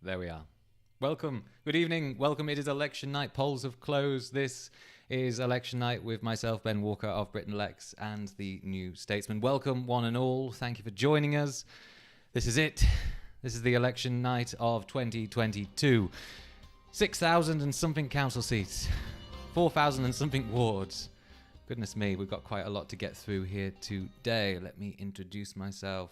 There we are. Welcome. Good evening. Welcome. It is election night. Polls have closed. This is election night with myself, Ben Walker of Britain Elects, and the New Statesman. Welcome, one and all. Thank you for joining us. This is it. This is the election night of 2022. 6,000 and something council seats. 4,000 and something wards. Goodness me, we've got quite a lot to get through here today. Let me introduce myself.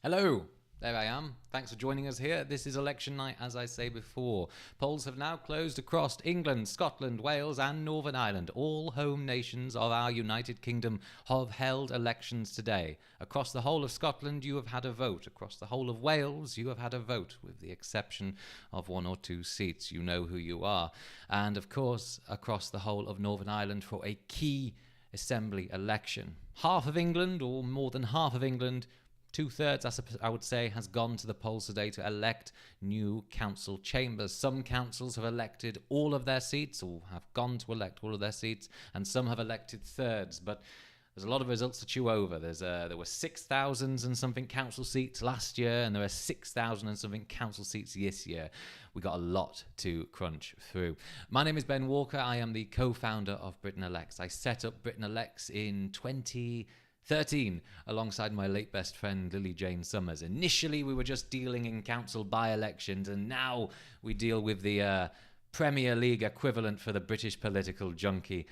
Hello. There I am. Thanks for joining us here. This is election night, as I say before. Polls have now closed across England, Scotland, Wales and Northern Ireland. All home nations of our United Kingdom have held elections today. Across the whole of Scotland, you have had a vote. Across the whole of Wales, you have had a vote, with the exception of one or two seats. You know who you are. And, of course, across the whole of Northern Ireland for a key Assembly election. Half of England, or more than half of England, 2/3, I would say, has gone to the polls today to elect new council chambers. Some councils have elected all of their seats, or have gone to elect all of their seats, and some have elected thirds. But there's a lot of results to chew over. There were 6,000 and something council seats last year, and there are 6,000 and something council seats this year. We got a lot to crunch through. My name is Ben Walker. I am the co-founder of Britain Elects. I set up Britain Elects in 2013, alongside my late best friend Lily Jane Summers. Initially, we were just dealing in council by-elections, and now we deal with the Premier League equivalent for the British political junkie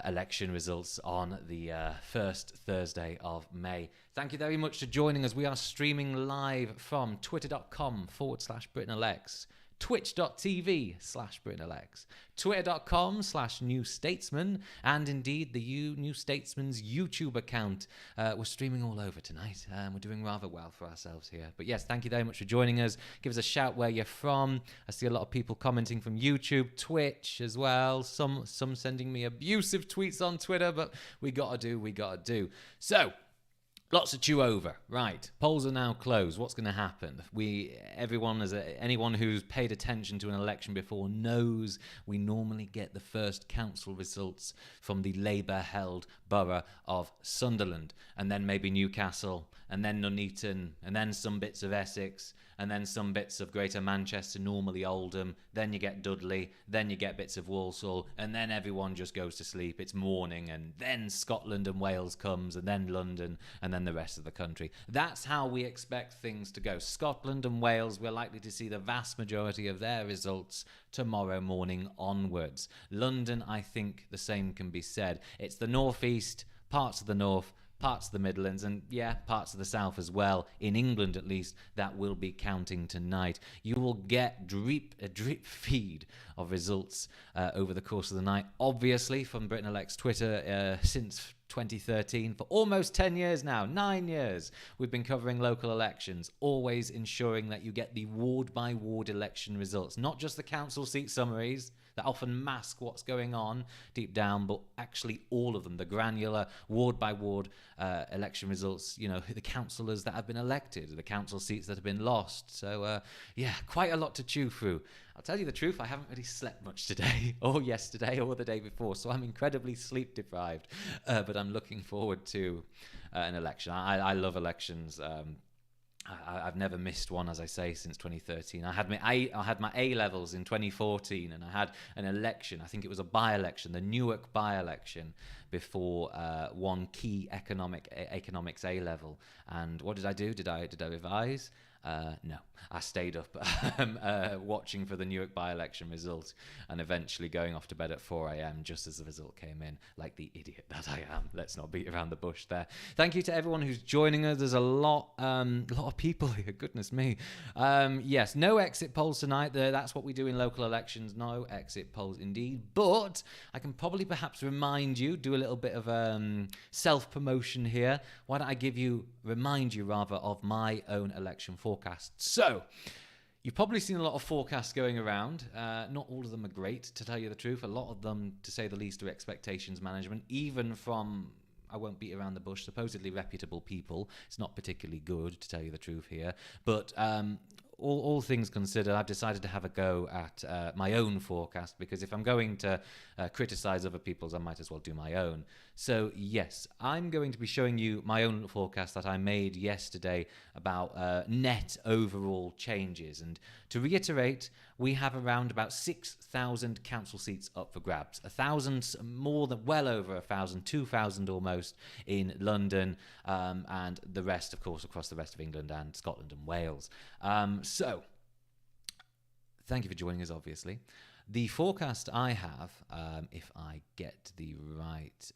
election results on the first Thursday of May. Thank you very much for joining us. We are streaming live from twitter.com/BritainElects. Twitch.tv/BritainElects, Twitter.com/New Statesman, and indeed the New Statesman's YouTube account. We're streaming all over tonight, and we're doing rather well for ourselves here. But yes, thank you very much for joining us. Give us a shout where you're from. I see a lot of people commenting from YouTube, Twitch as well. Some sending me abusive tweets on Twitter, but we gotta do. So, lots to chew over. Right, polls are now closed. What's going to happen? Anyone who's paid attention to an election before knows we normally get the first council results from the Labour-held borough of Sunderland, and then maybe Newcastle, and then Nuneaton, and then some bits of Essex, and then some bits of Greater Manchester, normally Oldham, then you get Dudley, then you get bits of Walsall, and then everyone just goes to sleep. It's morning, and then Scotland and Wales comes, and then London, and then the rest of the country. That's how we expect things to go. Scotland and Wales, we're likely to see the vast majority of their results tomorrow morning onwards. London, I think the same can be said. It's the northeast, parts of the north, parts of the Midlands, and parts of the south as well, in England at least, that will be counting tonight. You will get a drip feed of results over the course of the night, obviously from Britain Elects Twitter since 2013. For almost 10 years now, 9 years, we've been covering local elections, always ensuring that you get the ward-by-ward election results, not just the council seat summaries that often mask what's going on deep down, but actually all of them, the granular ward-by-ward election results, the councillors that have been elected, the council seats that have been lost. So, quite a lot to chew through. I'll tell you the truth, I haven't really slept much today, or yesterday, or the day before, so I'm incredibly sleep-deprived, but I'm looking forward to an election. I love elections. I've never missed one, as I say, since 2013. I had my A levels in 2014, and I had an election. I think it was a by-election, the Newark by-election, before one key economics A level. And what did I do? Did I revise? No, I stayed up watching for the Newark by-election result, and eventually going off to bed at 4 a.m. just as the result came in, like the idiot that I am. Let's not beat around the bush there. Thank you to everyone who's joining us. There's a lot of people here. Goodness me. Yes, no exit polls tonight. That's what we do in local elections. No exit polls indeed. But I can probably perhaps do a little bit of self-promotion here. Why don't I remind you of my own election forecast. So, you've probably seen a lot of forecasts going around. Not all of them are great, to tell you the truth. A lot of them, to say the least, are expectations management, even from, I won't beat around the bush, supposedly reputable people. It's not particularly good, to tell you the truth here. But all things considered, I've decided to have a go at my own forecast, because if I'm going to criticize other people's, I might as well do my own. So yes, I'm going to be showing you my own forecast that I made yesterday about net overall changes. And to reiterate, we have around about 6,000 council seats up for grabs. 1,000, more than, well over 1,000, 2,000 almost in London, and the rest, of course, across the rest of England and Scotland and Wales. So, thank you for joining us, obviously. The forecast I have, if I get the right...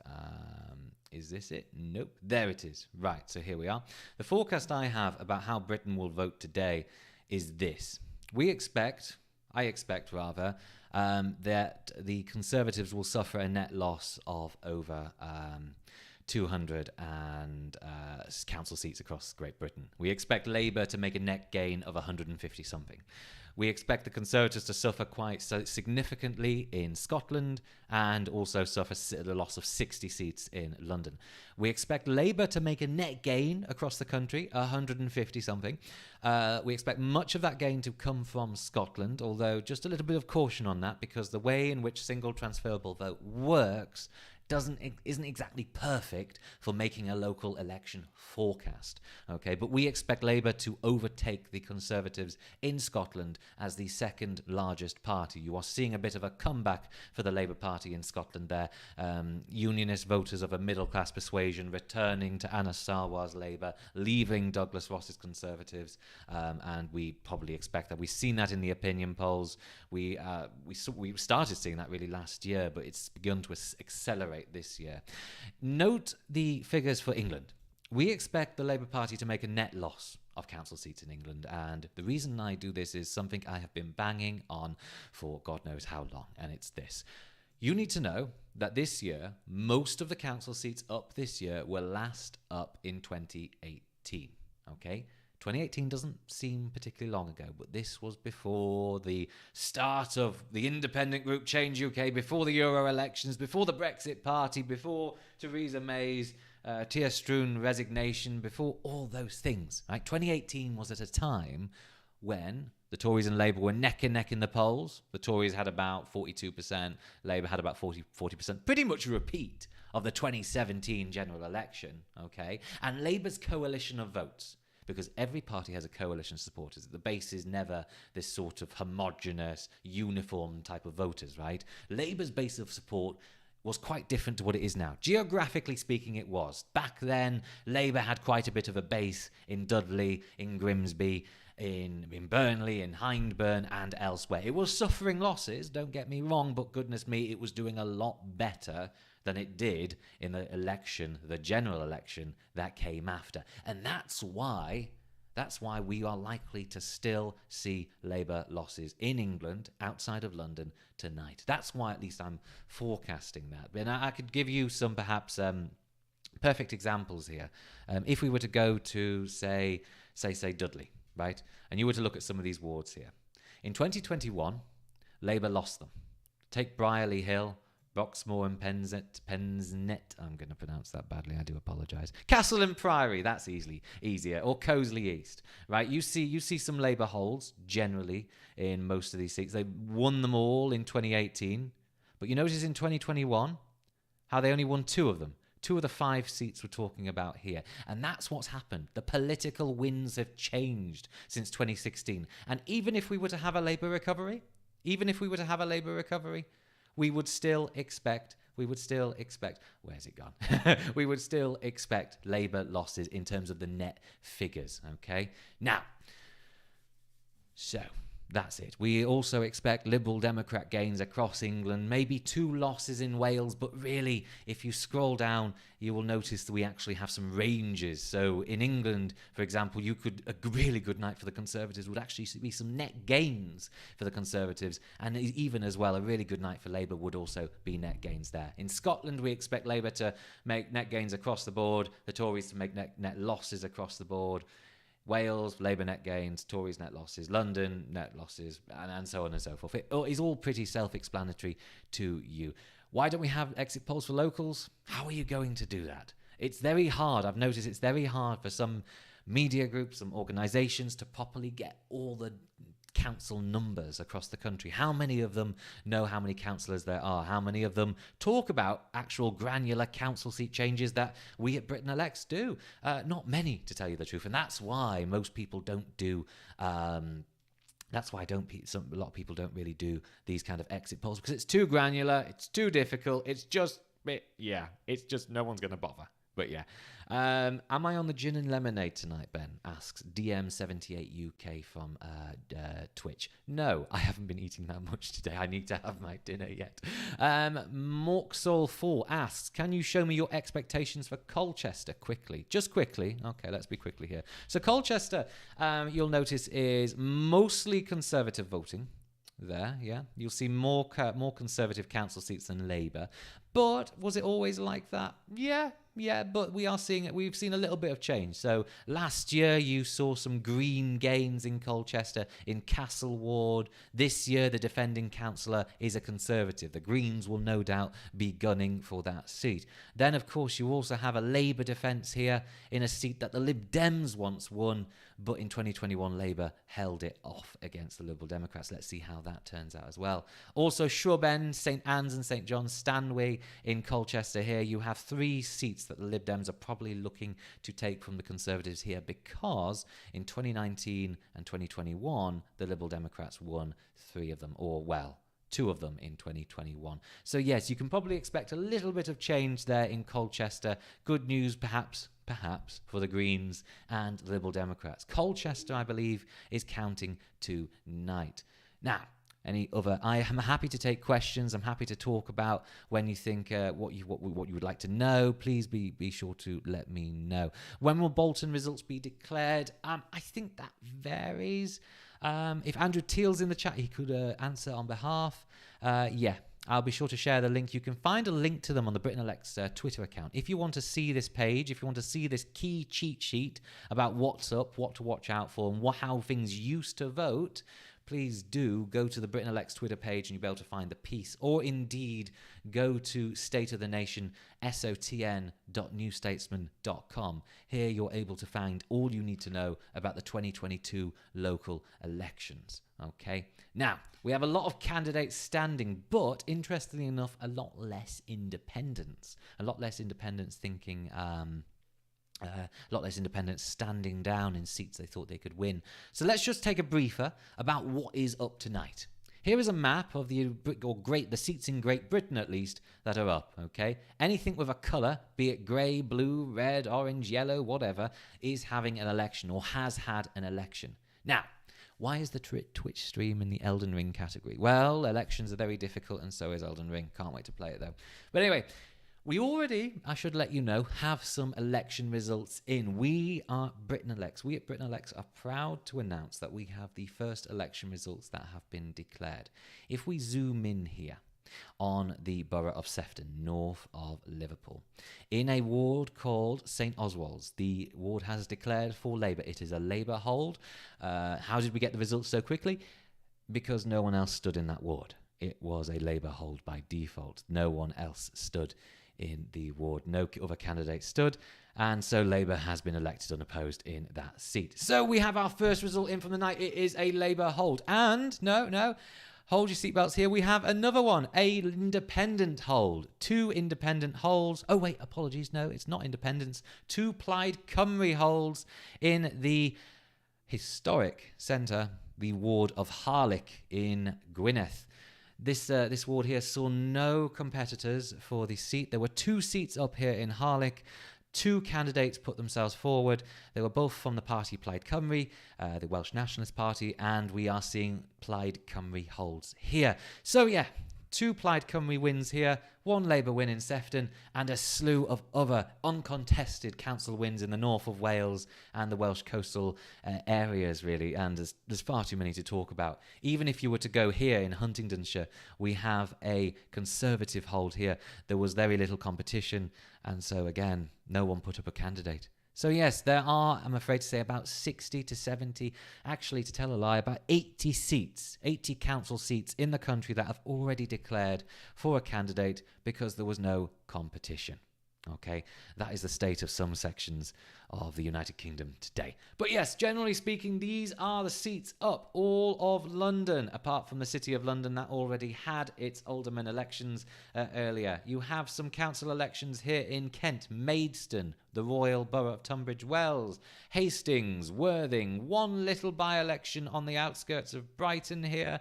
is this it? Nope. There it is. Right, so here we are. The forecast I have about how Britain will vote today is this. I expect rather, that the Conservatives will suffer a net loss of over 200 council seats across Great Britain. We expect Labour to make a net gain of 150 something. We expect the Conservatives to suffer quite significantly in Scotland and also suffer the loss of 60 seats in London. We expect Labour to make a net gain across the country, 150 something. We expect much of that gain to come from Scotland, although just a little bit of caution on that, because the way in which single transferable vote works isn't exactly perfect for making a local election forecast. Okay, but we expect Labour to overtake the Conservatives in Scotland as the second largest party. You are seeing a bit of a comeback for the Labour Party in Scotland there. Unionist voters of a middle class persuasion returning to Anna Sarwar's Labour, leaving Douglas Ross's Conservatives, and we probably expect that. We've seen that in the opinion polls. We started seeing that really last year, but it's begun to accelerate this year. Note the figures for England. We expect the Labour Party to make a net loss of council seats in England, and the reason I do this is something I have been banging on for God knows how long, and it's this. You need to know that this year, most of the council seats up this year were last up in 2018, okay? 2018 doesn't seem particularly long ago, but this was before the start of the independent group Change UK, before the Euro elections, before the Brexit Party, before Theresa May's tear strewn resignation, before all those things. Right? 2018 was at a time when the Tories and Labour were neck and neck in the polls. The Tories had about 42%, Labour had about 40%, pretty much a repeat of the 2017 general election, okay? And Labour's coalition of votes, because every party has a coalition of supporters. The base is never this sort of homogenous, uniform type of voters, right? Labour's base of support was quite different to what it is now. Geographically speaking, it was. Back then, Labour had quite a bit of a base in Dudley, in Grimsby, in Burnley, in Hyndburn, and elsewhere. It was suffering losses, don't get me wrong, but goodness me, it was doing a lot better than it did in the election, the general election that came after. And that's why we are likely to still see Labour losses in England, outside of London, tonight. That's why at least I'm forecasting that. And I could give you some perhaps perfect examples here. If we were to go to, say Dudley, right? And you were to look at some of these wards here. In 2021, Labour lost them. Take Brierley Hill, Broxmoor and Pensnet. I'm going to pronounce that badly. I do apologise. Castle and Priory. That's easier. Or Cosley East. Right. You see some Labour holds generally in most of these seats. They won them all in 2018, but you notice in 2021 how they only won 2 of them. 2 of the 5 seats we're talking about here. And that's what's happened. The political winds have changed since 2016. And even if we were to have a Labour recovery, we would still expect, where's it gone? We would still expect Labour losses in terms of the net figures, okay? Now, so that's it. We also expect Liberal Democrat gains across England, maybe 2 losses in Wales, but really, if you scroll down, you will notice that we actually have some ranges. So in England, for example, a really good night for the Conservatives would actually be some net gains for the Conservatives, and even as well, a really good night for Labour would also be net gains there. In Scotland, we expect Labour to make net gains across the board, the Tories to make net losses across the board. Wales, Labour net gains, Tories net losses, London net losses, and so on and so forth. It is all pretty self-explanatory to you. Why don't we have exit polls for locals? How are you going to do that? It's very hard. I've noticed it's very hard for some media groups, some organisations to properly get all the council numbers across the country. How many of them know how many councillors there are? How many of them talk about actual granular council seat changes that we at Britain Elects do? Not many, to tell you the truth. And that's why most people don't do... That's why a lot of people don't really do these kind of exit polls, because it's too granular, it's too difficult, it's just no one's going to bother. But yeah. Am I on the gin and lemonade tonight, Ben? Asks DM78UK from Twitch. No, I haven't been eating that much today. I need to have my dinner yet. Morksol4 asks, can you show me your expectations for Colchester quickly? Just quickly. Okay, let's be quickly here. So Colchester, you'll notice, is mostly Conservative voting. There, yeah. You'll see more Conservative council seats than Labour. But was it always like that? Yeah, but we've seen a little bit of change. So last year you saw some Green gains in Colchester, in Castle Ward. This year the defending councillor is a Conservative. The Greens will no doubt be gunning for that seat. Then, of course, you also have a Labour defence here in a seat that the Lib Dems once won, but in 2021 Labour held it off against the Liberal Democrats. Let's see how that turns out as well. Also, Shrub End, St Anne's and St John's, Stanway in Colchester here. You have 3 seats that the Lib Dems are probably looking to take from the Conservatives here, because in 2019 and 2021 the Liberal Democrats won 3 of them, or, well, 2 of them in 2021. So yes, you can probably expect a little bit of change there in Colchester. Good news, perhaps, for the Greens and the Liberal Democrats. Colchester, I believe, is counting tonight. Now, I am happy to take questions. I'm happy to talk about when you think what you would like to know. Please be sure to let me know. When will Bolton results be declared? I think that varies. If Andrew Teal's in the chat, he could answer on behalf. Yeah, I'll be sure to share the link. You can find a link to them on the Britain Elects Twitter account. If you want to see this page, if you want to see this key cheat sheet about what's up, what to watch out for, and how things used to vote, please do go to the Britain Elects Twitter page and you'll be able to find the piece, or indeed go to State of the Nation, sotn.newstatesman.com. Here you're able to find all you need to know about the 2022 local elections. Okay, now we have a lot of candidates standing, but interestingly enough, a lot less independents thinking. A lot less independents standing down in seats they thought they could win. So let's just take a briefer about what is up tonight. Here is a map of the seats in Great Britain, at least, that are up, okay? Anything with a colour, be it grey, blue, red, orange, yellow, whatever, is having an election or has had an election. Now, why is the Twitch stream in the Elden Ring category? Well, elections are very difficult, and so is Elden Ring. Can't wait to play it, though. But anyway, we already, I should let you know, have some election results in. We are Britain Elects. We at Britain Elects are proud to announce that we have the first election results that have been declared. If we zoom in here on the borough of Sefton, north of Liverpool, in a ward called St Oswald's, the ward has declared for Labour. It is a Labour hold. How did we get the results so quickly? Because no one else stood in that ward. It was a Labour hold by default. No one else stood in the ward. No other candidate stood, and so Labour has been elected unopposed in that seat. So we have our first result in from the night. It is a Labour hold. And, no, hold your seatbelts here. We have another one, a independent hold. 2 independent holds. Oh, wait, apologies. No, it's not independents. 2 Plaid Cymru holds in the historic centre, the ward of Harlech in Gwynedd. This ward here saw no competitors for the seat. There were 2 seats up here in Harlech. 2 candidates put themselves forward. They were both from the party Plaid Cymru, the Welsh Nationalist Party, and we are seeing Plaid Cymru holds here. So yeah, 2 Plaid Cymru wins here, 1 Labour win in Sefton, and a slew of other uncontested council wins in the north of Wales and the Welsh coastal areas, really. And there's far too many to talk about. Even if you were to go here in Huntingdonshire, we have a Conservative hold here. There was very little competition, and so again, no one put up a candidate. So yes, there are, I'm afraid to say, about 60 to 70, actually, to tell a lie, about 80 seats, 80 council seats in the country that have already declared for a candidate because there was no competition. Okay, that is the state of some sections of the United Kingdom today. But yes, generally speaking, these are the seats up. All of London, apart from the City of London that already had its alderman elections earlier. You have some council elections here in Kent, Maidstone, the Royal Borough of Tunbridge Wells, Hastings, Worthing, one little by-election on the outskirts of Brighton here,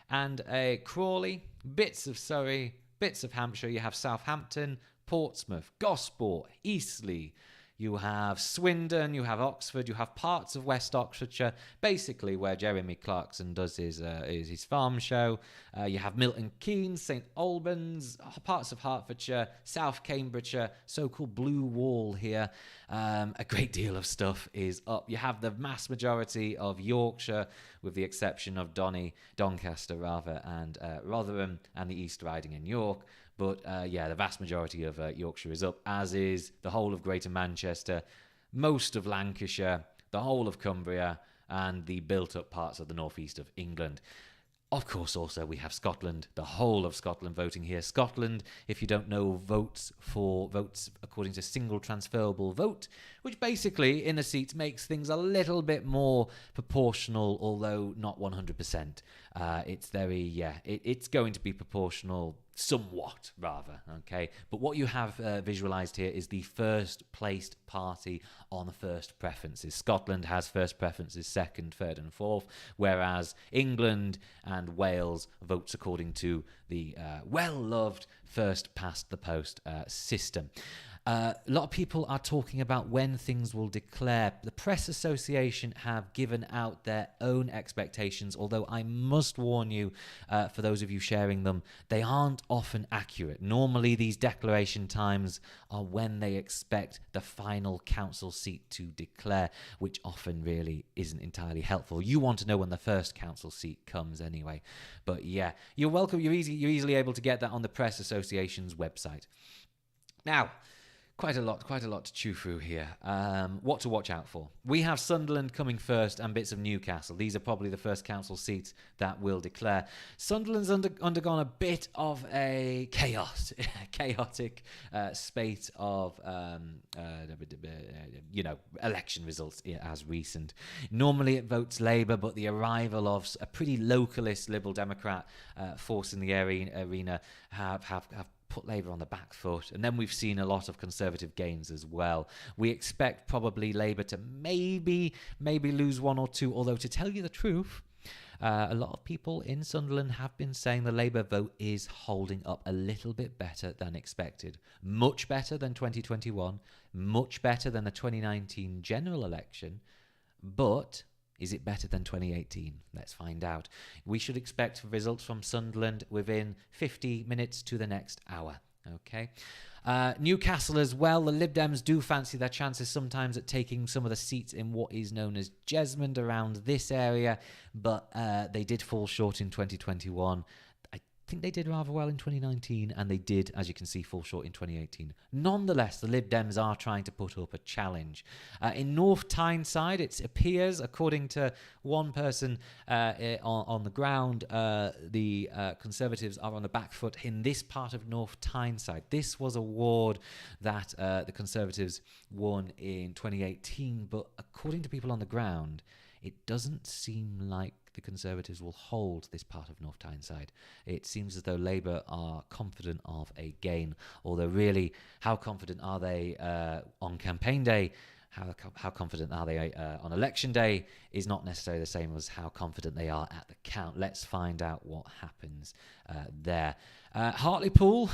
and Crawley, bits of Surrey, bits of Hampshire. You have Southampton, Portsmouth, Gosport, Eastleigh, you have Swindon, you have Oxford, you have parts of West Oxfordshire, basically where Jeremy Clarkson does his farm show. You have Milton Keynes, St Albans, parts of Hertfordshire, South Cambridgeshire, so-called Blue Wall here. A great deal of stuff is up. You have the mass majority of Yorkshire, with the exception of Doncaster and Rotherham and the East Riding in York. But the vast majority of Yorkshire is up, as is the whole of Greater Manchester, most of Lancashire, the whole of Cumbria, and the built-up parts of the northeast of England. Of course, also, we have Scotland, the whole of Scotland voting here. Scotland, if you don't know, votes according to single transferable vote, which basically, in the seats, makes things a little bit more proportional, although not 100%. It's going to be proportional somewhat, rather, okay? But what you have visualised here is the first placed party on the first preferences. Scotland has first preferences, second, third and fourth, whereas England and Wales votes according to the well-loved first past the post system. A lot of people are talking about when things will declare. The Press Association have given out their own expectations, although I must warn you, for those of you sharing them, they aren't often accurate. Normally, these declaration times are when they expect the final council seat to declare, which often really isn't entirely helpful. You want to know when the first council seat comes anyway. But yeah, you're welcome. You're easily able to get that on the Press Association's website. Now, Quite a lot to chew through here. What to watch out for? We have Sunderland coming first and bits of Newcastle. These are probably the first council seats that will declare. Sunderland's undergone a bit of a chaotic spate of election results as recent. Normally it votes Labour, but the arrival of a pretty localist Liberal Democrat force in the arena have put Labour on the back foot, and then we've seen a lot of Conservative gains as well. We expect probably Labour to maybe lose one or two, although to tell you the truth, a lot of people in Sunderland have been saying the Labour vote is holding up a little bit better than expected. Much better than 2021, much better than the 2019 general election, but is it better than 2018? Let's find out. We should expect results from Sunderland within 50 minutes to the next hour. Okay. Newcastle as well. The Lib Dems do fancy their chances sometimes at taking some of the seats in what is known as Jesmond around this area, but they did fall short in 2021. I think they did rather well in 2019, and they did, as you can see, fall short in 2018. Nonetheless, the Lib Dems are trying to put up a challenge. In North Tyneside, it appears, according to one person on the ground, the Conservatives are on the back foot in this part of North Tyneside. This was a ward that the Conservatives won in 2018, but according to people on the ground, it doesn't seem like the Conservatives will hold this part of North Tyneside. It seems as though Labour are confident of a gain, although really, how confident are they on campaign day? How confident are they on election day is not necessarily the same as how confident they are at the count. Let's find out what happens there. Hartlepool,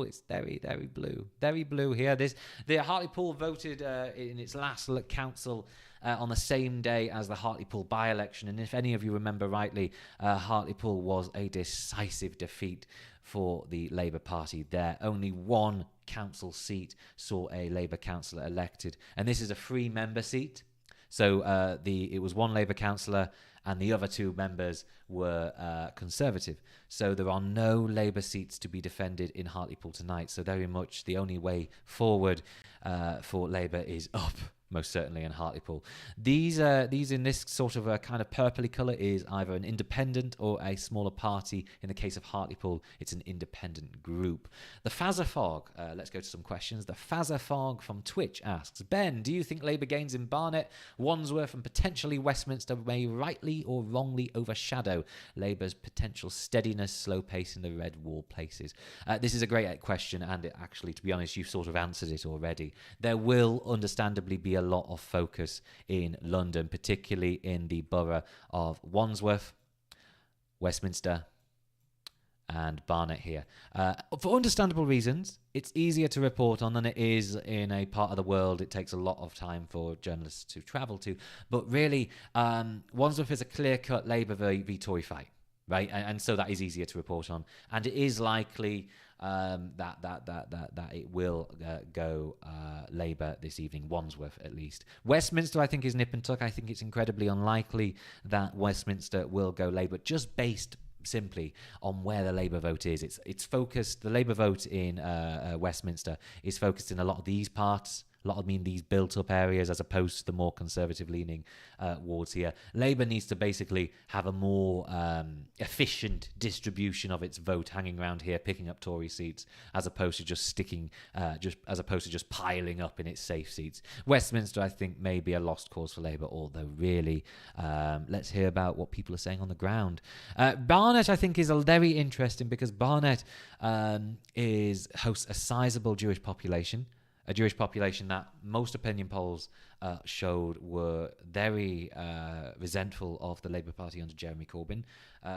it's very, very blue. Very blue here. The Hartlepool voted in its last council on the same day as the Hartlepool by-election. And if any of you remember rightly, Hartlepool was a decisive defeat for the Labour Party there. Only one council seat saw a Labour councillor elected. And this is a 3-member seat. So it was one Labour councillor and the other 2 members were Conservative. So there are no Labour seats to be defended in Hartlepool tonight. So very much the only way forward for Labour is up, most certainly, and Hartlepool. These in this sort of a kind of purpley colour is either an independent or a smaller party. In the case of Hartlepool, it's an independent group. The Fazafog, let's go to some questions. The Fazafog from Twitch asks, Ben, do you think Labour gains in Barnet, Wandsworth and potentially Westminster may rightly or wrongly overshadow Labour's potential steadiness, slow pace in the red wall places? This is a great question, and it actually, to be honest, you've sort of answered it already. There will understandably be a lot of focus in London, particularly in the borough of Wandsworth, Westminster and Barnet here. For understandable reasons, it's easier to report on than it is in a part of the world it takes a lot of time for journalists to travel to. But really, Wandsworth is a clear-cut Labour v Tory fight, right? And so that is easier to report on. And it is likely that it will go Labour this evening, Wandsworth at least. Westminster, I think, is nip and tuck. I think it's incredibly unlikely that Westminster will go Labour, just based simply on where the Labour vote is. It's focused. The Labour vote in Westminster is focused in a lot of these parts. A lot of these built-up areas, as opposed to the more conservative-leaning wards here. Labour needs to basically have a more efficient distribution of its vote, hanging around here, picking up Tory seats, as opposed to just just piling up in its safe seats. Westminster, I think, may be a lost cause for Labour, although really, let's hear about what people are saying on the ground. Barnet, I think, is very interesting because Barnet hosts a sizable Jewish population. A Jewish population that most opinion polls showed were very resentful of the Labour Party under Jeremy Corbyn.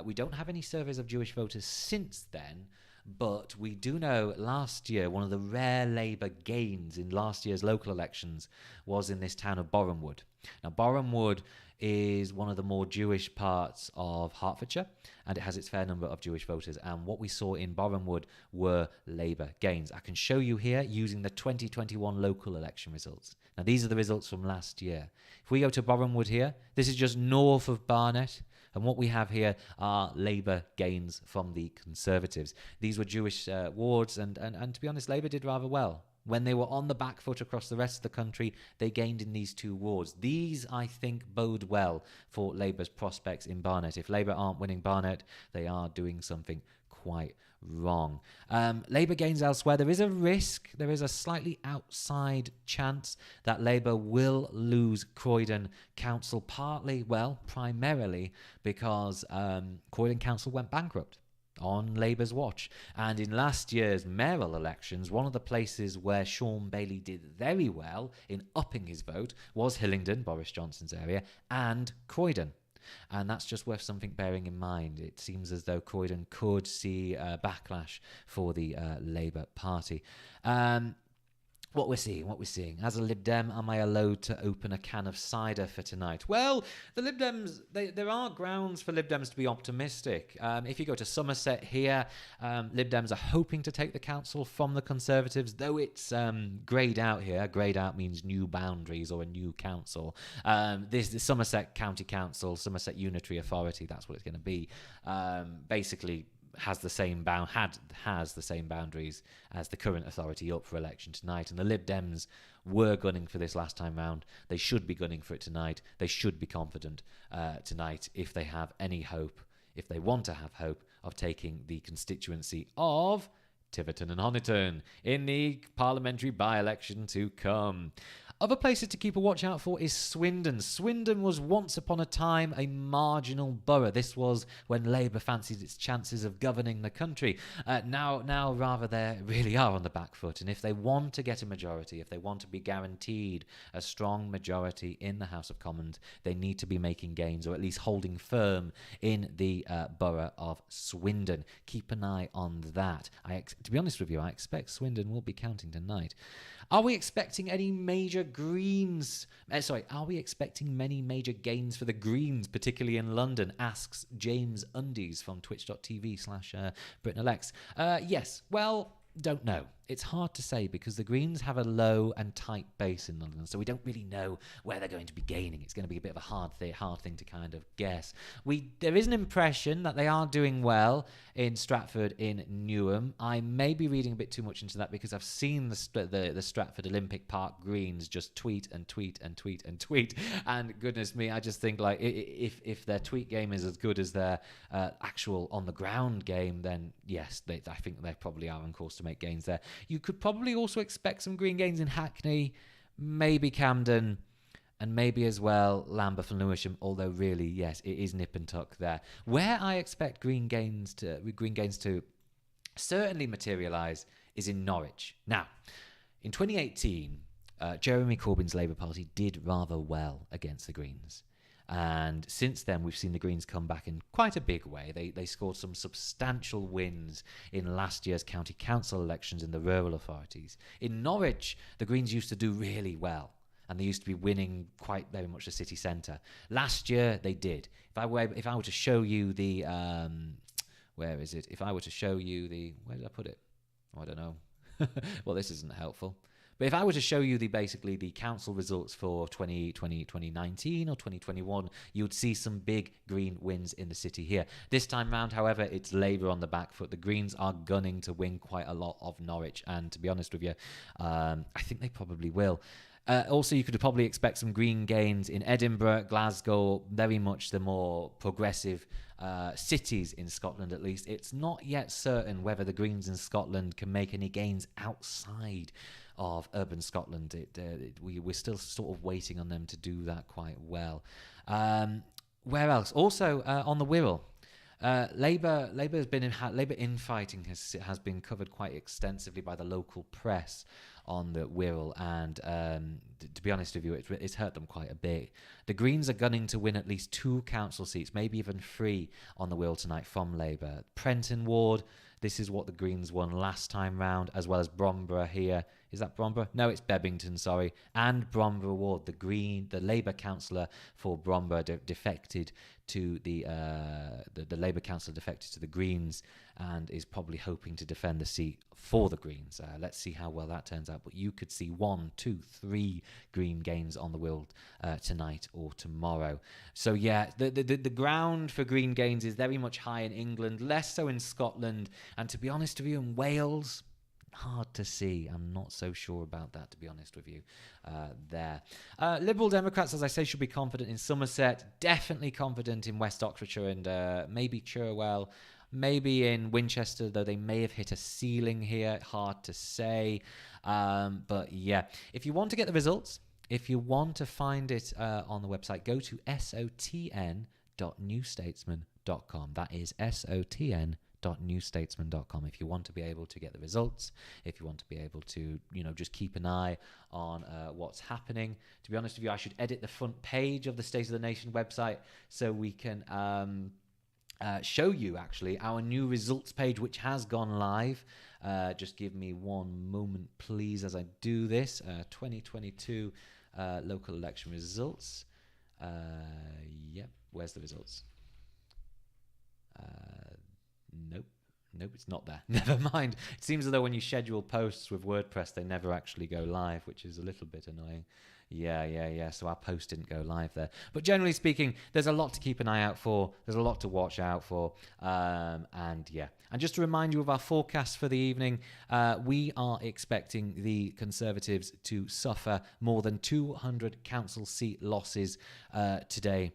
We don't have any surveys of Jewish voters since then, but we do know last year one of the rare Labour gains in last year's local elections was in this town of Borehamwood. Now, Borehamwood is one of the more Jewish parts of Hertfordshire, and it has its fair number of Jewish voters. And what we saw in Borehamwood were Labour gains. I can show you here using the 2021 local election results. Now, these are the results from last year. If we go to Borehamwood here, this is just north of Barnet, and what we have here are Labour gains from the Conservatives. These were Jewish wards, and to be honest, Labour did rather well. When they were on the back foot across the rest of the country, they gained in these two wards. These, I think, bode well for Labour's prospects in Barnet. If Labour aren't winning Barnet, they are doing something quite wrong. Labour gains elsewhere. There is a risk, there is a slightly outside chance that Labour will lose Croydon Council, primarily because Croydon Council went bankrupt on Labour's watch. And in last year's mayoral elections, one of the places where Sean Bailey did very well in upping his vote was Hillingdon, Boris Johnson's area, and Croydon. And that's just worth something bearing in mind. It seems as though Croydon could see a backlash for the Labour Party. What we're seeing. As a Lib Dem, am I allowed to open a can of cider for tonight? Well, the Lib Dems, there are grounds for Lib Dems to be optimistic. If you go to Somerset here, Lib Dems are hoping to take the council from the Conservatives, though it's greyed out here. Greyed out means new boundaries or a new council. This the Somerset County Council, Somerset Unitary Authority, that's what it's going to be. Basically, has the same boundaries as the current authority up for election tonight. And the Lib Dems were gunning for this last time round. They should be gunning for it tonight. They should be confident tonight if they have any hope, if they want to have hope of taking the constituency of Tiverton and Honiton in the parliamentary by-election to come. Other places to keep a watch out for is Swindon. Swindon was once upon a time a marginal borough. This was when Labour fancied its chances of governing the country. Now rather they really are on the back foot. And if they want to get a majority, if they want to be guaranteed a strong majority in the House of Commons, they need to be making gains, or at least holding firm in the borough of Swindon. Keep an eye on that. To be honest with you, I expect Swindon will be counting tonight. Are we expecting any major Greens? Are we expecting many major gains for the Greens, particularly in London? Asks James Undies from twitch.tv/BritainElects. Yes. Well, don't know. it's hard to say because the Greens have a low and tight base in London, so we don't really know where they're going to be gaining. It's going to be a bit of a hard thing to kind of guess. There is an impression that they are doing well in Stratford, in Newham. I may be reading a bit too much into that because I've seen the Stratford Olympic Park Greens just tweet and tweet and tweet and tweet, and goodness me, I just think like if their tweet game is as good as their actual on the ground game, then yes, I think they probably are on course to make gains there. You could probably also expect some Green gains in Hackney, maybe Camden, and maybe as well Lambeth and Lewisham, although really, yes, it is nip and tuck there. Where I expect Green gains to certainly materialise is in Norwich. Now, in 2018, Jeremy Corbyn's Labour Party did rather well against the Greens. And since then, we've seen the Greens come back in quite a big way. They scored some substantial wins in last year's county council elections in the rural authorities. In Norwich, the Greens used to do really well, and they used to be winning quite very much the city centre. Last year, they did. If I were to show you the... where is it? If I were to show you the... Where did I put it? Oh, I don't know. Well, this isn't helpful. But if I were to show you basically the council results for 2019 or 2021, you'd see some big Green wins in the city here. This time round, however, it's Labour on the back foot. The Greens are gunning to win quite a lot of Norwich. And to be honest with you, I think they probably will. Also, you could probably expect some Green gains in Edinburgh, Glasgow, very much the more progressive cities in Scotland, at least. It's not yet certain whether the Greens in Scotland can make any gains outside of urban Scotland. We're still sort of waiting on them to do that quite well. Where else? Also, on the Wirral. Labour infighting has been covered quite extensively by the local press on the Wirral, and to be honest with you, it's hurt them quite a bit. The Greens are gunning to win at least 2 council seats, maybe even 3 on the Wirral tonight from Labour. Prenton Ward, this is what the Greens won last time round, as well as Bromborough here. Is that Bromborough? No, it's Bebbington, sorry. And Bromborough Ward, the Labour councillor for Bromborough defected to the Labour councillor defected to the Greens and is probably hoping to defend the seat for the Greens. Let's see how well that turns out. But you could see 1, 2, 3 Green gains on the Wirral tonight or tomorrow. So yeah, the ground for Green gains is very much high in England, less so in Scotland, and to be honest with you, in Wales, hard to see. I'm not so sure about that, to be honest with you, there. Liberal Democrats, as I say, should be confident in Somerset, definitely confident in West Oxfordshire and maybe Cherwell, maybe in Winchester, though they may have hit a ceiling here. Hard to say. But yeah, if you want to get the results, if you want to find it on the website, go to sotn.newstatesman.com. That is sotn.newstatesman.com if you want to be able to get the results, if you want to be able to, just keep an eye on what's happening. To be honest with you, I should edit the front page of the State of the Nation website so we can show you actually our new results page, which has gone live. Just give me one moment, please, as I do this. 2022 local election results. Yep, where's the results? Nope, it's not there. Never mind. It seems as though when you schedule posts with WordPress, they never actually go live, which is a little bit annoying. Yeah. So our post didn't go live there. But generally speaking, there's a lot to keep an eye out for. There's a lot to watch out for. And just to remind you of our forecast for the evening, we are expecting the Conservatives to suffer more than 200 council seat losses today.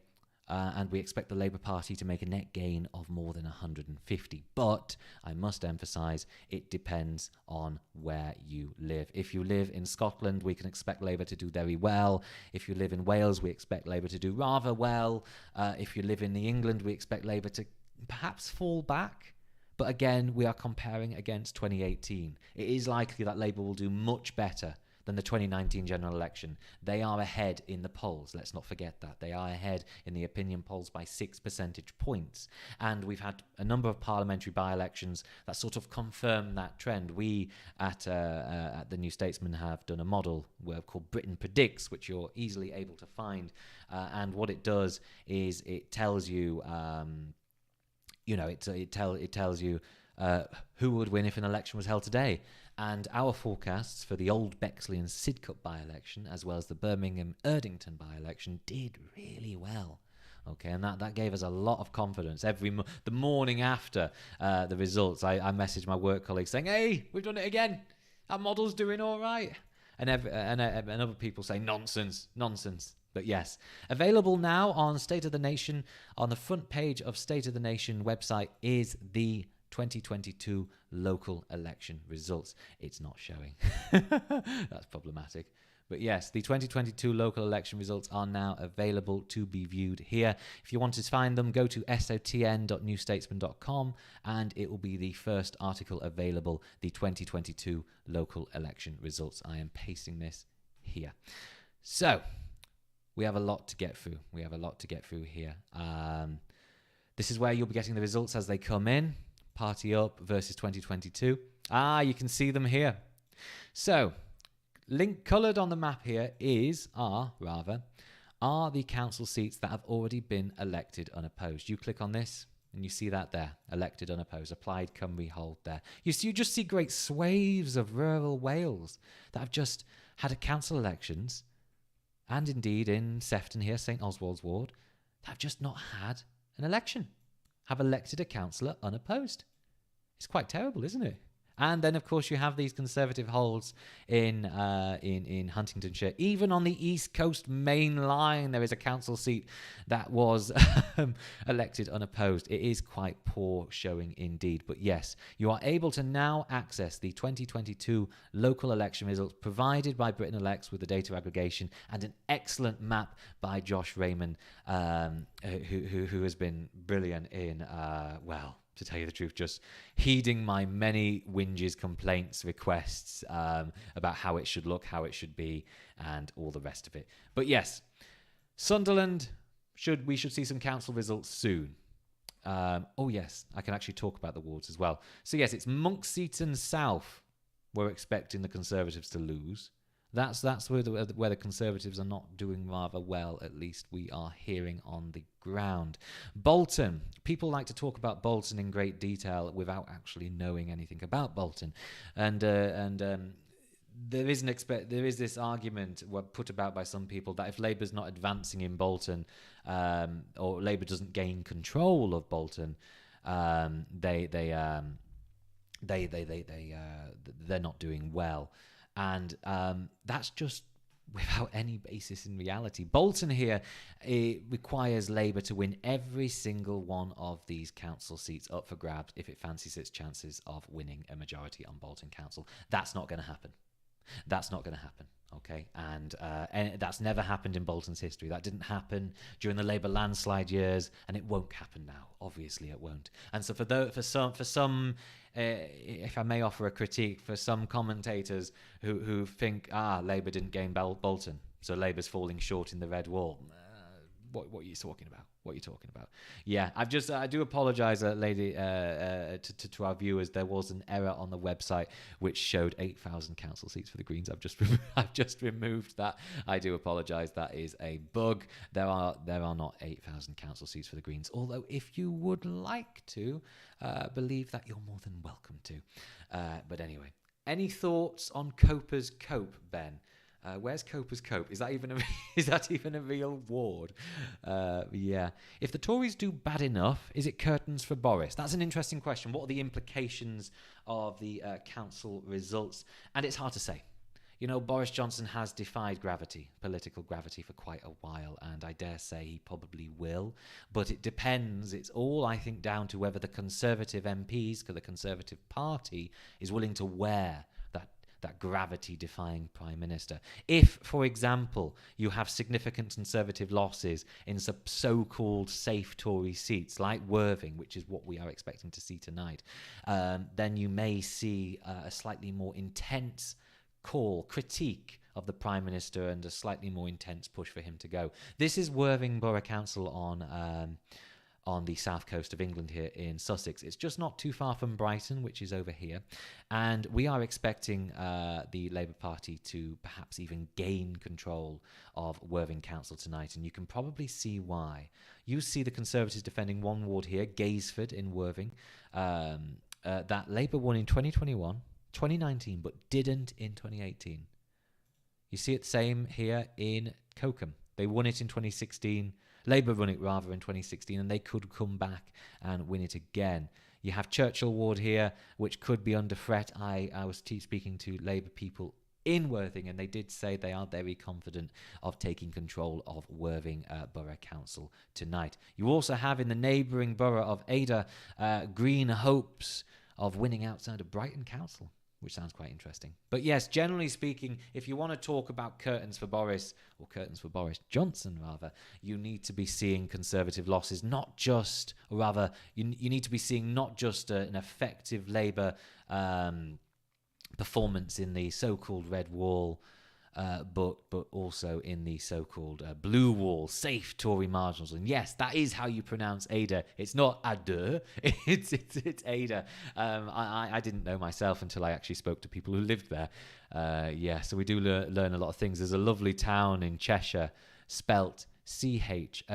And we expect the Labour Party to make a net gain of more than 150. But I must emphasise, it depends on where you live. If you live in Scotland, we can expect Labour to do very well. If you live in Wales, we expect Labour to do rather well. If you live in England, we expect Labour to perhaps fall back. But again, we are comparing against 2018. It is likely that Labour will do much better than the 2019 general election. They are ahead in the polls. Let's not forget that. They are ahead in the opinion polls by 6 percentage points. And we've had a number of parliamentary by-elections that sort of confirm that trend. We at the New Statesman have done a model called Britain Predicts, which you're easily able to find. And what it does is it tells you, it tells you who would win if an election was held today. And our forecasts for the Old Bexley and Sidcup by-election, as well as the Birmingham Erdington by-election, did really well. Okay, and that gave us a lot of confidence. The morning after the results, I messaged my work colleagues saying, "Hey, we've done it again. Our model's doing all right." And other people say, "Nonsense, nonsense." But yes, available now on State of the Nation. On the front page of State of the Nation website is the 2022 local election results. It's not showing. That's problematic. But yes, the 2022 local election results are now available to be viewed here. If you want to find them, go to sotn.newstatesman.com and it will be the first article available, the 2022 local election results. I am pasting this here. So, we have a lot to get through. We have a lot to get through here. This is where you'll be getting the results as they come in. Party Up versus 2022. You can see them here. So, coloured on the map here are the council seats that have already been elected unopposed. You click on this and you see that there, elected unopposed, applied Cymru hold there. You just see great swathes of rural Wales that have just had council elections, and indeed in Sefton here, St Oswald's ward, that have just not had an election, have elected a councillor unopposed. It's quite terrible, isn't it? And then, of course, you have these Conservative holds in Huntingdonshire. Even on the East Coast main line, there is a council seat that was elected unopposed. It is quite poor showing indeed. But yes, you are able to now access the 2022 local election results provided by Britain Elects with the data aggregation and an excellent map by Josh Raymond, who has been brilliant in, to tell you the truth, just heeding my many whinges, complaints, requests about how it should look, how it should be, and all the rest of it. But yes, Sunderland, we should see some council results soon. Yes, I can actually talk about the wards as well. So yes, it's Monkseaton South we're expecting the Conservatives to lose. That's where the Conservatives are not doing rather well, at least we are hearing on the ground. Bolton. People like to talk about Bolton in great detail without actually knowing anything about Bolton. And there is this argument put about by some people that if Labour's not advancing in Bolton, or Labour doesn't gain control of Bolton, they're not doing well. And that's just without any basis in reality. Bolton here, it requires Labour to win every single one of these council seats up for grabs if it fancies its chances of winning a majority on Bolton Council. That's not going to happen. That's not going to happen. Okay, and that's never happened in Bolton's history. That didn't happen during the Labour landslide years, and it won't happen now. Obviously, it won't. And so for some, if I may offer a critique, for some commentators who think Labour didn't gain Bolton, so Labour's falling short in the red wall. What are you talking about? What are you talking about? Yeah, I do apologise, lady, to our viewers. There was an error on the website which showed 8,000 council seats for the Greens. I've just removed that. I do apologise. That is a bug. There are not 8,000 council seats for the Greens. Although, if you would like to believe that, you're more than welcome to. But anyway, any thoughts on Coper's Cope, Ben? Where's Coper's Cope? Is that even a real ward? Yeah. If the Tories do bad enough, is it curtains for Boris? That's an interesting question. What are the implications of the council results? And it's hard to say. You know, Boris Johnson has defied political gravity, for quite a while, and I dare say he probably will. But it depends. It's all, I think, down to whether the Conservative MPs, the Conservative Party, is willing to wear that gravity-defying Prime Minister. If, for example, you have significant Conservative losses in some so-called safe Tory seats, like Worthing, which is what we are expecting to see tonight, then you may see a slightly more intense critique of the Prime Minister and a slightly more intense push for him to go. This is Worthing Borough Council on the south coast of England here in Sussex. It's just not too far from Brighton, which is over here. And we are expecting the Labour Party to perhaps even gain control of Worthing Council tonight. And you can probably see why. You see the Conservatives defending one ward here, Gaysford in Worthing. that Labour won in 2021, 2019, but didn't in 2018. You see it same here in Cockham. They won it in 2016. Labour won it rather in 2016, and they could come back and win it again. You have Churchill Ward here, which could be under threat. I was speaking to Labour people in Worthing, and they did say they are very confident of taking control of Worthing Borough Council tonight. You also have in the neighbouring borough of Ada, green hopes of winning outside of Brighton Council, which sounds quite interesting. But yes, generally speaking, if you want to talk about curtains for Boris, or curtains for Boris Johnson rather, you need to be seeing Conservative losses, not just, or rather, you need to be seeing not just an effective Labour performance in the so-called red wall, but also in the so-called blue wall, safe Tory marginals. And yes, that is how you pronounce Ada. It's not Ada, it's Ada. I didn't know myself until I actually spoke to people who lived there. So we do learn a lot of things. There's a lovely town in Cheshire spelt Cholmondley,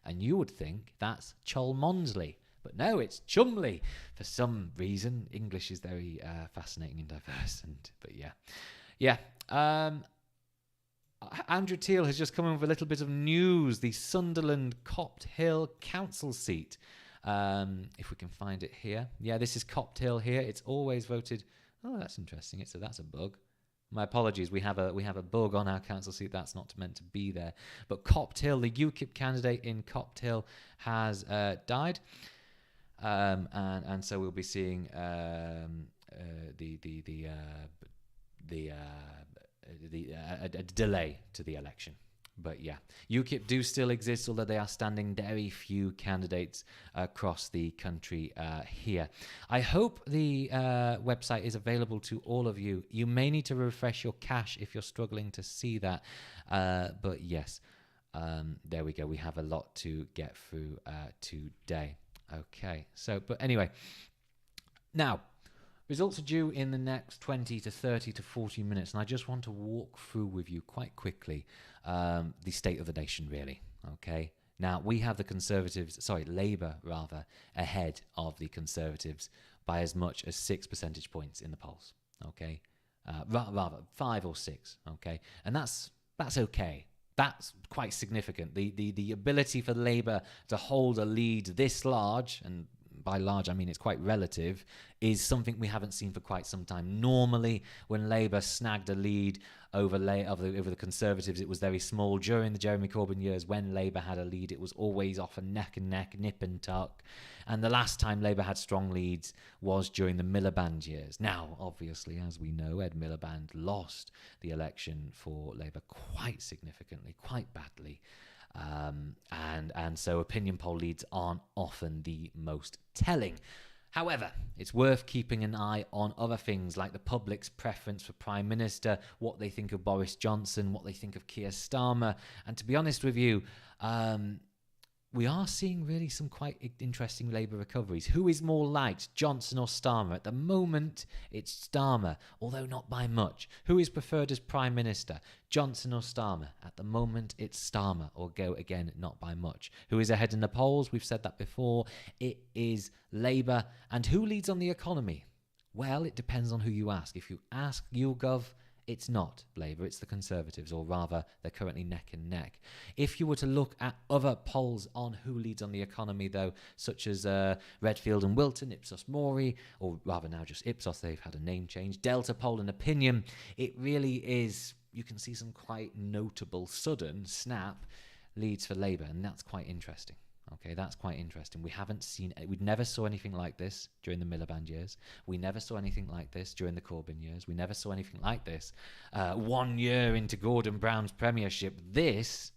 and you would think that's Cholmondeley. But no, it's Chumley. For some reason, English is very fascinating and diverse. Andrew Teal has just come in with a little bit of news. The Sunderland Copt Hill Council seat. If we can find it here. Yeah, this is Copt Hill here. It's always voted. Oh, that's interesting. That's a bug. My apologies. We have a bug on our council seat. That's not meant to be there. But Copt Hill, the UKIP candidate in Copt Hill, has died. And so we'll be seeing a delay to the election. But yeah, UKIP do still exist, although they are standing very few candidates across the country here. I hope the website is available to all of you. You may need to refresh your cache if you're struggling to see that. But yes, there we go. We have a lot to get through today. Okay, but anyway, now, results are due in the next 20 to 30 to 40 minutes, and I just want to walk through with you quite quickly the state of the nation, really, okay? Now, we have Labour, rather, ahead of the Conservatives by as much as 6 percentage points in the polls, okay? Rather, 5 or 6, okay? And that's okay. That's quite significant. The ability for Labour to hold a lead this large, and by large I mean it's quite relative, is something we haven't seen for quite some time. Normally, when Labour snagged a lead over the Conservatives, it was very small. During the Jeremy Corbyn years, when Labour had a lead, it was always often neck and neck, nip and tuck. And the last time Labour had strong leads was during the Miliband years. Now, obviously, as we know, Ed Miliband lost the election for Labour quite significantly, quite badly. And so opinion poll leads aren't often the most telling. However, it's worth keeping an eye on other things like the public's preference for Prime Minister, what they think of Boris Johnson, what they think of Keir Starmer. And to be honest with you, we are seeing really some quite interesting Labour recoveries. Who is more liked, Johnson or Starmer? At the moment, it's Starmer, although not by much. Who is preferred as Prime Minister, Johnson or Starmer? At the moment, it's Starmer, or go again, not by much. Who is ahead in the polls? We've said that before. It is Labour. And who leads on the economy? Well, it depends on who you ask. If you ask YouGov, it's not Labour, it's the Conservatives, or rather, they're currently neck and neck. If you were to look at other polls on who leads on the economy, though, such as Redfield and Wilton, Ipsos Mori, or rather now just Ipsos, they've had a name change, Delta Poll and Opinion, it really is, you can see some quite notable sudden snap leads for Labour, and that's quite interesting. Okay, that's quite interesting. We never saw anything like this during the Miliband years. We never saw anything like this during the Corbyn years. We never saw anything like this 1 year into Gordon Brown's premiership. This,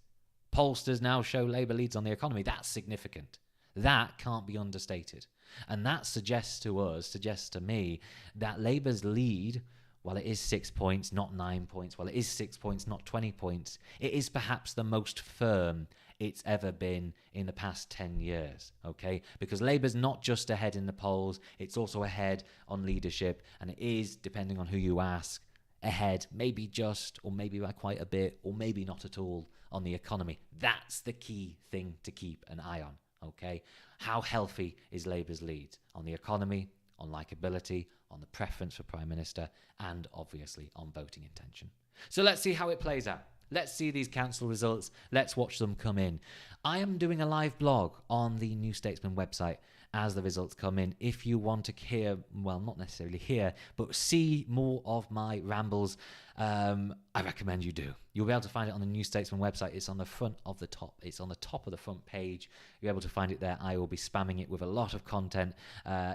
pollsters now show Labour leads on the economy. That's significant. That can't be understated. And that suggests to me, that Labour's lead, while it is 6 points, not 9 points, while it is 6 points, not 20 points, it is perhaps the most firm it's ever been in the past 10 years, okay? Because Labour's not just ahead in the polls, it's also ahead on leadership, and it is, depending on who you ask, ahead, maybe just, or maybe by quite a bit, or maybe not at all, on the economy. That's the key thing to keep an eye on, Okay, how healthy is Labour's lead on the economy, on likeability, on the preference for Prime Minister, and obviously on voting intention? So let's see how it plays out. Let's see these council results. Let's watch them come in. I am doing a live blog on the New Statesman website as the results come in. If you want to hear, well, not necessarily hear, but see more of my rambles, I recommend you do. You'll be able to find it on the New Statesman website. It's on the front of the top. It's on the top of the front page. You're able to find it there. I will be spamming it with a lot of content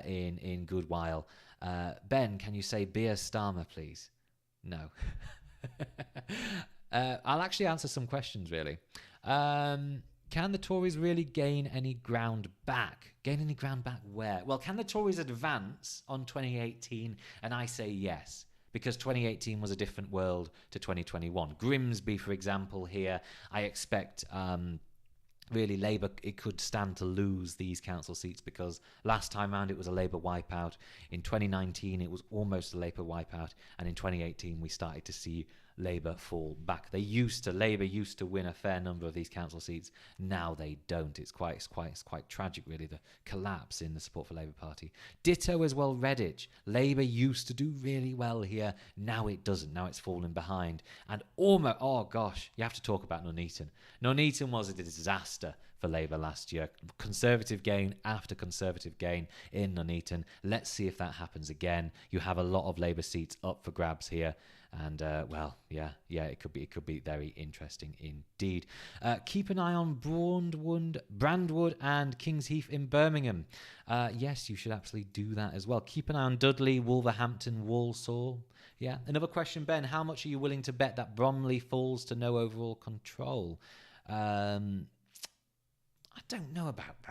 in good while. Ben, can you say beer Starmer, please? No. I'll actually answer some questions, really. Can the Tories really gain any ground back? Gain any ground back where? Well, can the Tories advance on 2018? And I say yes, because 2018 was a different world to 2021. Grimsby, for example, here, I expect... really, Labour, it could stand to lose these council seats because last time round it was a Labour wipeout. In 2019, it was almost a Labour wipeout. And in 2018, we started to see Labour fall back. Labour used to win a fair number of these council seats. Now they don't. It's quite tragic, really, the collapse in the support for Labour Party. Ditto as well, Redditch. Labour used to do really well here. Now it doesn't. Now it's fallen behind. And almost, oh gosh, you have to talk about Nuneaton. Nuneaton was a disaster for Labour last year. Conservative gain after Conservative gain in Nuneaton. Let's see if that happens again. You have a lot of Labour seats up for grabs here. And it could be very interesting indeed. Keep an eye on Brandwood and Kings Heath in Birmingham. Yes, you should absolutely do that as well. Keep an eye on Dudley, Wolverhampton, Walsall. Yeah. Another question, Ben. How much are you willing to bet that Bromley falls to no overall control? I don't know about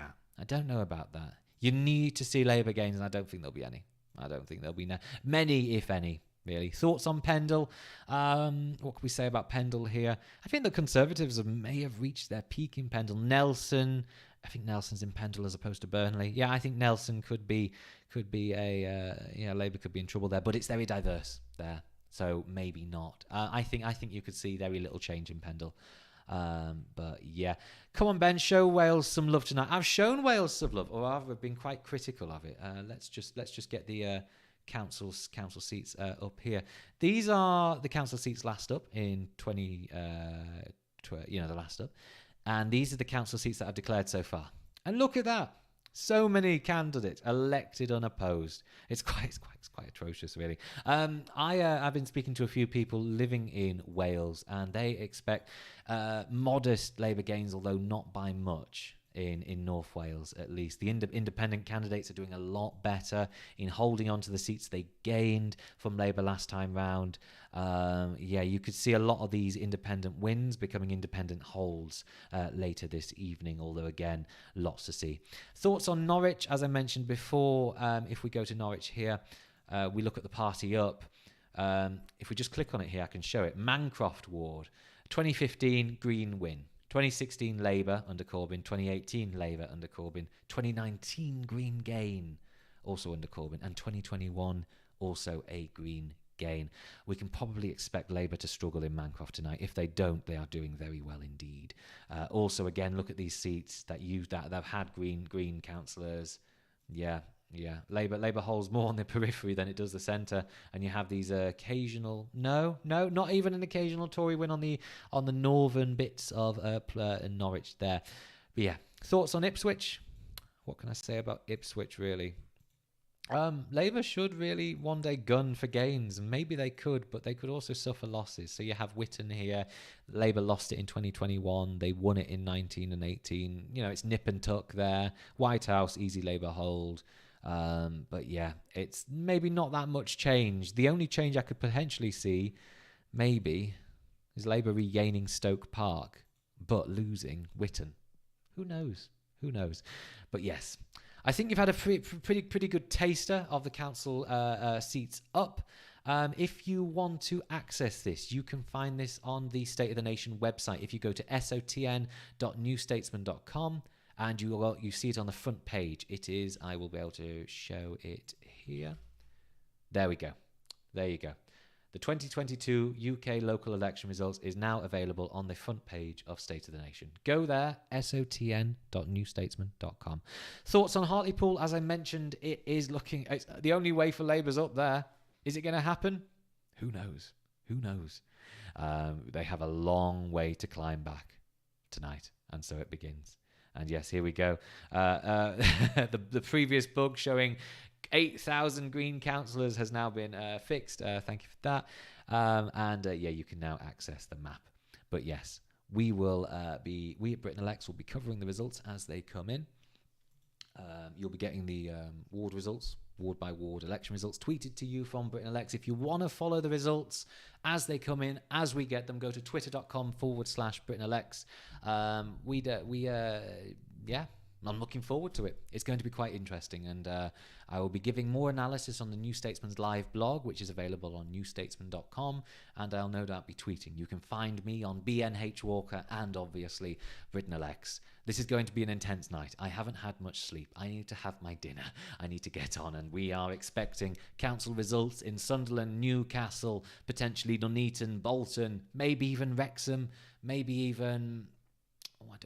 that. You need to see Labour gains, and I don't think there'll be any. I don't think there'll be many, if any. Really. Thoughts on Pendle? What can we say about Pendle here? I think the Conservatives may have reached their peak in Pendle. Nelson, I think Nelson's in Pendle as opposed to Burnley. Yeah, I think Nelson could be Labour could be in trouble there, but it's very diverse there, so maybe not. I think you could see very little change in Pendle. But yeah, come on, Ben, show Wales some love tonight. I've shown Wales some love, or I've been quite critical of it. Let's just get the council seats up here. These are the council seats last up in the last up, and these are the council seats that I've declared so far. And look at that, so many candidates elected unopposed. It's quite atrocious, really. I've been speaking to a few people living in Wales, and they expect modest Labour gains, although not by much. In North Wales, at least. The independent candidates are doing a lot better in holding on to the seats they gained from Labour last time round. You could see a lot of these independent wins becoming independent holds later this evening, although again, lots to see. Thoughts on Norwich? As I mentioned before, if we go to Norwich here, we look at the party up. If we just click on it here, I can show it. Mancroft Ward, 2015 Green win. 2016 Labour under Corbyn, 2018 Labour under Corbyn, 2019 Green gain also under Corbyn, and 2021 also a Green gain. We can probably expect Labour to struggle in Mancroft tonight. If they don't, they are doing very well indeed. Also, again, look at these seats that have had Green councillors. Yeah. Labour holds more on the periphery than it does the centre, and you have these occasional, not even an occasional Tory win on the northern bits of Norwich there. But yeah, thoughts on Ipswich? What can I say about Ipswich, really? Labour should really one day gun for gains, and maybe they could, but they could also suffer losses. So you have Witton here. Labour lost it in 2021. They won it in 19 and 18. It's nip and tuck there. White House, easy Labour hold. But yeah, it's maybe not that much change. The only change I could potentially see, maybe, is Labour regaining Stoke Park, but losing Witton. Who knows? But yes, I think you've had a pretty good taster of the council seats up. If you want to access this, you can find this on the State of the Nation website. If you go to sotn.newstatesman.com, and you see it on the front page. I will be able to show it here. There we go. There you go. The 2022 UK local election results is now available on the front page of State of the Nation. Go there, sotn.newstatesman.com. Thoughts on Hartlepool? As I mentioned, it's the only way for Labour's up there. Is it going to happen? Who knows? Who knows? They have a long way to climb back tonight, and so it begins. And yes, here we go. The previous bug showing 8,000 Green councillors has now been fixed. Thank you for that. You can now access the map. But yes, we at Britain Elects will be covering the results as they come in. You'll be getting the ward results, ward by ward election results tweeted to you from Britain Elects. If you want to follow the results as they come in, as we get them, go to twitter.com/Britain Elects. I'm looking forward to it. It's going to be quite interesting, and I will be giving more analysis on the New Statesman's live blog, which is available on newstatesman.com, and I'll no doubt be tweeting. You can find me on BNH Walker and obviously Britain Elects. This is going to be an intense night. I haven't had much sleep. I need to have my dinner. I need to get on, and we are expecting council results in Sunderland, Newcastle, potentially Nuneaton, Bolton, maybe even Wrexham, maybe even... I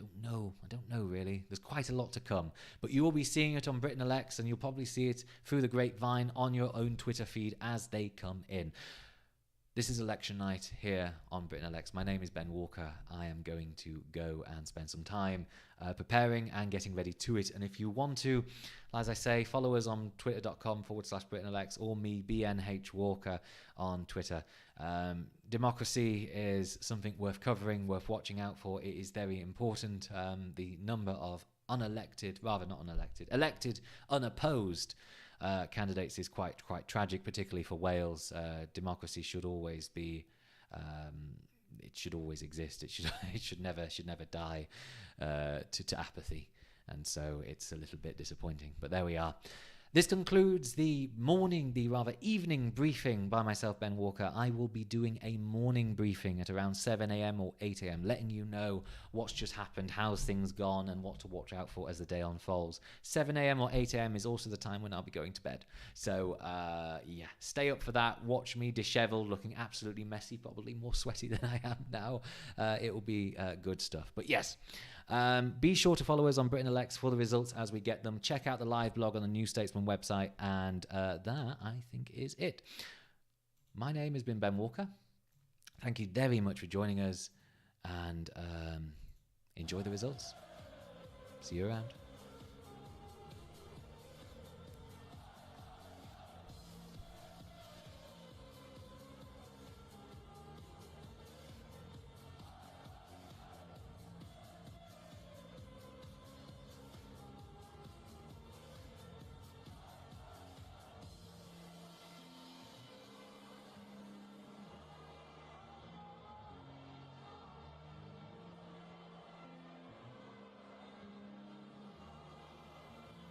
don't know really. There's quite a lot to come. But you will be seeing it on Britain Elects, and you'll probably see it through the grapevine on your own Twitter feed as they come in. This is election night here on Britain Elects. My name is Ben Walker. I am going to go and spend some time preparing and getting ready to it. And if you want to, as I say, follow us on twitter.com/Britain Elects or me, BNH Walker, on Twitter. Democracy is something worth covering, worth watching out for. It is very important. The number of elected, unopposed candidates is quite tragic, particularly for Wales. Democracy should always be, it should always exist. It should never die to apathy, and so it's a little bit disappointing. But there we are. This concludes the evening briefing by myself, Ben Walker. I will be doing a morning briefing at around 7 a.m. or 8 a.m., letting you know what's just happened, how's things gone, and what to watch out for as the day unfolds. 7 a.m. or 8 a.m. is also the time when I'll be going to bed. So, stay up for that. Watch me disheveled, looking absolutely messy, probably more sweaty than I am now. It will be good stuff. But yes, be sure to follow us on Britain Elects for the results as we get them. Check out the live blog on the New Statesman website, and that, I think, is it. My name has been Ben Walker. Thank you very much for joining us, and enjoy the results. See you around.